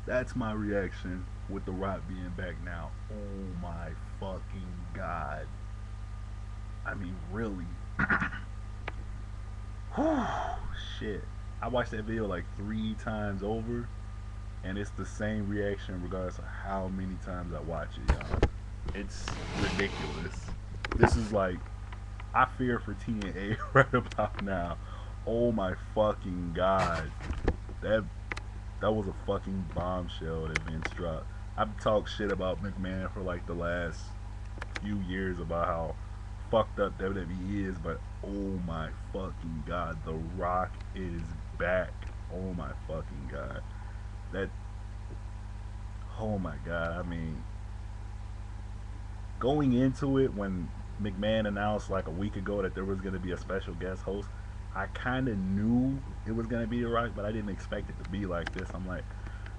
That's my reaction with The Rock being back now. Oh my fucking god. I mean, really. Whew, shit. I watched that video like 3 times over, and it's the same reaction regardless of how many times I watch it, y'all. It's ridiculous. This is like, I fear for TNA right about now. Oh my fucking god. That that was a fucking bombshell that Vince dropped. I've talked shit about McMahon for like the last few years about how fucked up WWE is, but oh my fucking god, The Rock is back. Oh my fucking god. That oh my god. I mean, going into it when McMahon announced like a week ago that there was going to be a special guest host, I kind of knew it was going to be The Rock, but I didn't expect it to be like this. I'm like,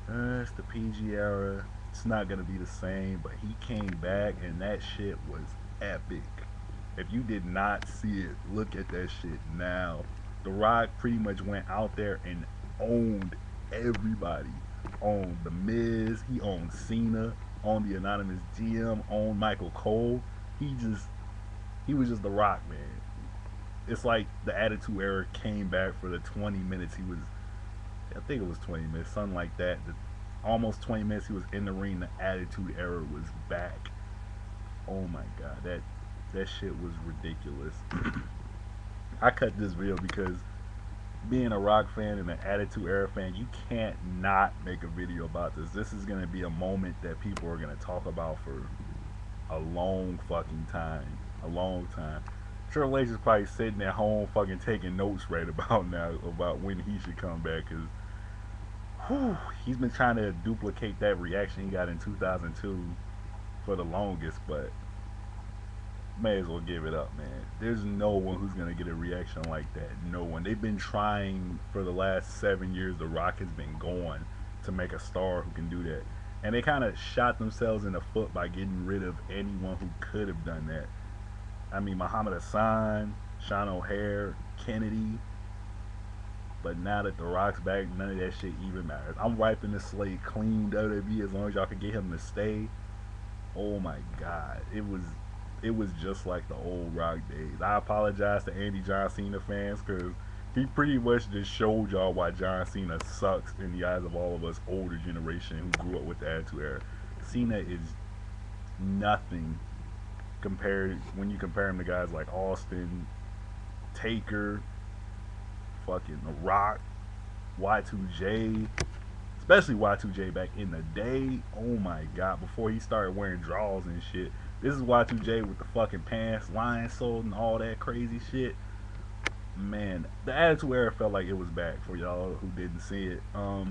it's the PG era. It's not going to be the same, but he came back and that shit was epic. If you did not see it, look at that shit now. The Rock pretty much went out there and owned everybody. Owned The Miz, he owned Cena, owned the Anonymous GM, owned Michael Cole. He just, he was just The Rock, man. It's like the Attitude Era came back for the 20 minutes he was, I think it was 20 minutes, something like that. The, almost 20 minutes he was in the ring, the Attitude Era was back. Oh my god, that shit was ridiculous. I cut this video because being a Rock fan and an Attitude Era fan, you can't not make a video about this. This is gonna be a moment that people are gonna talk about for a long fucking time. A long time. Triple H is probably sitting at home fucking taking notes right about now about when he should come back because he's been trying to duplicate that reaction he got in 2002 for the longest, but may as well give it up, man. There's no one who's gonna get a reaction like that. No one. They've been trying for the last 7 years. The Rock has been going to make a star who can do that, and they kind of shot themselves in the foot by getting rid of anyone who could have done that. I mean, Muhammad Hassan, Sean O'Hare, Kennedy. But now that The Rock's back, none of that shit even matters. I'm wiping the slate clean, WWE, as long as y'all can get him to stay. Oh my god, it was just like the old Rock days. I apologize to Andy John Cena fans because he pretty much just showed y'all why John Cena sucks in the eyes of all of us older generation who grew up with the Attitude Era. Cena is nothing compared when you compare him to guys like Austin, Taker, fucking The Rock, Y2J, especially Y2J back in the day. Oh my god, before he started wearing drawers and shit. This is Y2J with the fucking pants, lion sold, and all that crazy shit. Man, the Attitude Era felt like it was back for y'all who didn't see it. Oh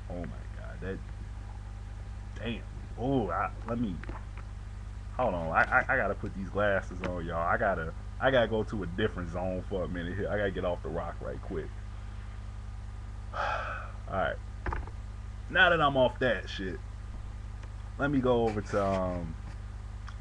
my god, that damn. Oh, let me hold on. I gotta put these glasses on, y'all. I gotta go to a different zone for a minute here. I gotta get off The Rock right quick. All right. Now that I'm off that shit, let me go over to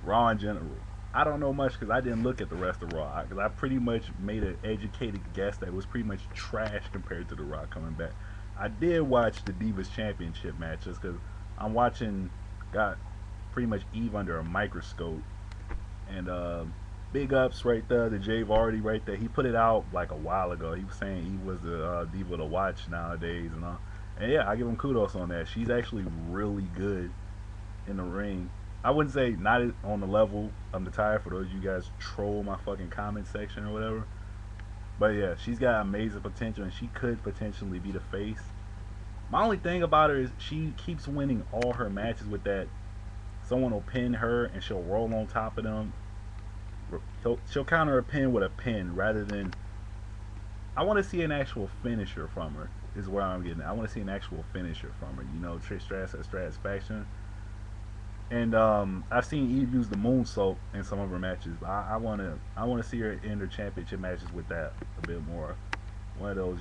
Raw in general. I don't know much because I didn't look at the rest of Raw because I pretty much made an educated guess that it was pretty much trash compared to The Rock coming back. I did watch the Divas Championship matches because I'm watching, got pretty much Eve under a microscope, and big ups right there to Jay Vardy right there. He put it out like a while ago. He was saying he was the diva to watch nowadays and all. And yeah, I give him kudos on that. She's actually really good in the ring. I wouldn't say not on the level of Natalya for those of you guys troll my fucking comment section or whatever. But yeah, she's got amazing potential and she could potentially be the face. My only thing about her is she keeps winning all her matches with that. Someone will pin her and she'll roll on top of them. She'll counter a pin with a pin rather than. I want to see an actual finisher from her. Is where I'm getting at. I want to see an actual finisher from her. You know, Trish Stratus at Stratusfaction. And I've seen Eve use the moonsault in some of her matches. But I wanna see her in her championship matches with that a bit more. One of those,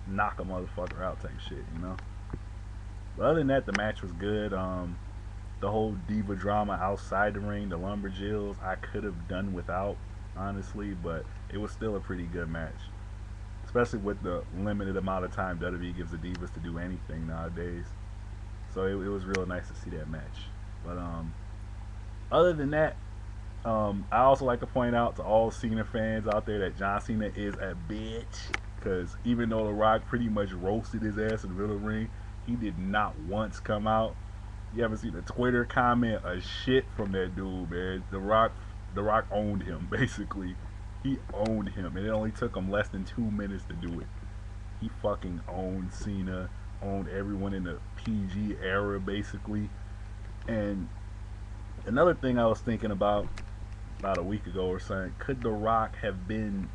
knock a motherfucker out type shit, But other than that, the match was good. The whole diva drama outside the ring, the lumberjills, I could have done without, honestly, but it was still a pretty good match. especially with the limited amount of time WWE gives the Divas to do anything nowadays. So it was real nice to see that match. But other than that, I also like to point out to all Cena fans out there that John Cena is a bitch. Because even though The Rock pretty much roasted his ass in the middle of the ring, he did not once come out. You haven't seen a Twitter comment, a shit from that dude, man. The Rock owned him basically. He owned him, and it only took him less than 2 minutes to do it. He fucking owned Cena, owned everyone in the PG era basically. And another thing I was thinking about a week ago or something, could The Rock have been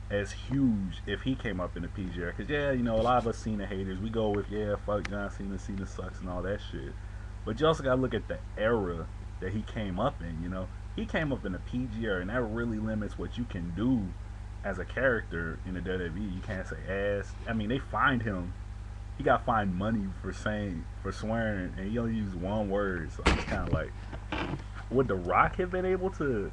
as huge if he came up in the PG era? Because, yeah, you know, a lot of us Cena haters, we go with, yeah, fuck John Cena, Cena sucks and all that shit. But you also got to look at the era that he came up in, you know? He came up in the PG era, and that really limits what you can do as a character in the WWE. You can't say ass. I mean, they fined him. He got fined money for swearing, and he only used one word. So it's kind of like, would The Rock have been able to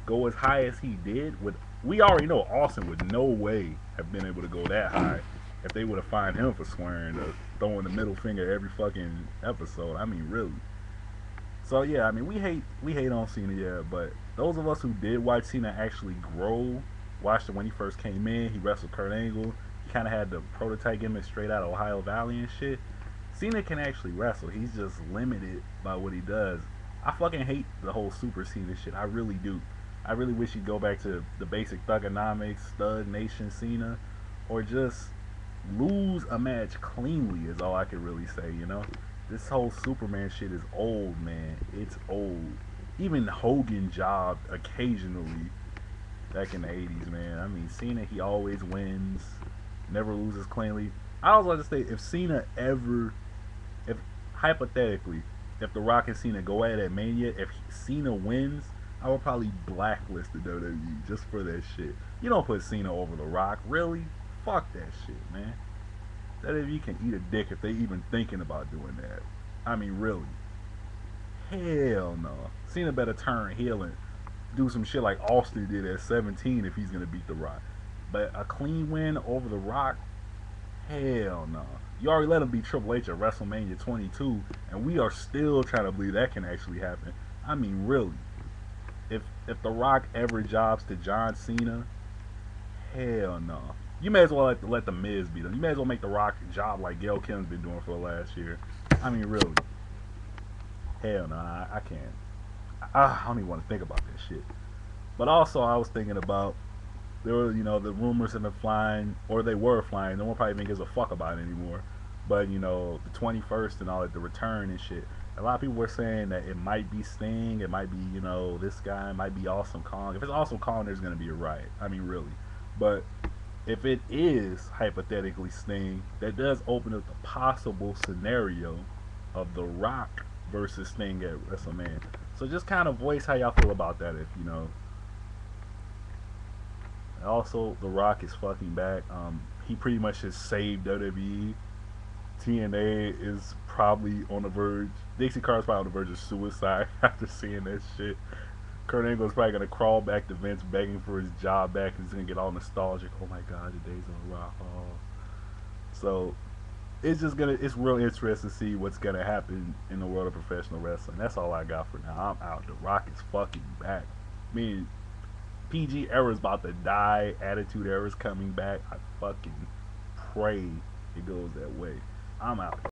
go as high as he did? We already know Austin would no way have been able to go that high if they would have fined him for swearing or throwing the middle finger every fucking episode. I mean, really. So yeah, I mean, we hate on Cena, yeah, but those of us who did watch Cena actually grow, watched it when he first came in. He wrestled Kurt Angle. He kind of had the prototype gimmick straight out of Ohio Valley and shit. Cena can actually wrestle. He's just limited by what he does. I fucking hate the whole Super Cena shit. I really do. I really wish he'd go back to the basic thugonomics, Stud Nation Cena, or just lose a match cleanly is all I could really say, you know? This whole Superman shit is old, man. It's old. Even Hogan jobbed occasionally back in the 80s, man. I mean, Cena, he always wins, never loses cleanly. I also like to say, if hypothetically, if The Rock and Cena go at it at Mania, if Cena wins, I would probably blacklist the WWE just for that shit. You don't put Cena over The Rock, really? Fuck that shit, man. WWE can eat a dick if they even thinking about doing that. I mean, really. Hell no. Cena better turn heel and do some shit like Austin did at 17 if he's gonna beat The Rock. But a clean win over The Rock, hell no. You already let him beat Triple H at WrestleMania 22, and we are still trying to believe that can actually happen. I mean, really. If The Rock ever jobs to John Cena, hell no. You may as well let the Miz beat him. You may as well make The Rock job like Gail Kim's been doing for the last year. I mean, really. Hell no, I can't. I don't even want to think about that shit. But also, I was thinking about, there were, you know, the rumors have been flying, or they were flying. No one probably even gives a fuck about it anymore. But, you know, the 21st and all that, the return and shit. A lot of people were saying that it might be Sting, it might be, you know, this guy, it might be Awesome Kong. If it's Awesome Kong, there's going to be a riot. I mean, really. But if it is hypothetically Sting, that does open up the possible scenario of The Rock versus Sting at WrestleMania. So just kind of voice how y'all feel about that, if you know. Also, The Rock is fucking back. He pretty much has saved WWE. TNA is probably on the verge. Dixie Carter's probably on the verge of suicide after seeing that shit. Kurt Angle is probably gonna crawl back to Vince begging for his job back. He's gonna get all nostalgic. Oh my God, the days on Rock. Oh. So it's real interesting to see what's gonna happen in the world of professional wrestling. That's all I got for now. I'm out. The Rock is fucking back. I mean, PG era is about to die. Attitude era is coming back. I fucking pray it goes that way. I'm out.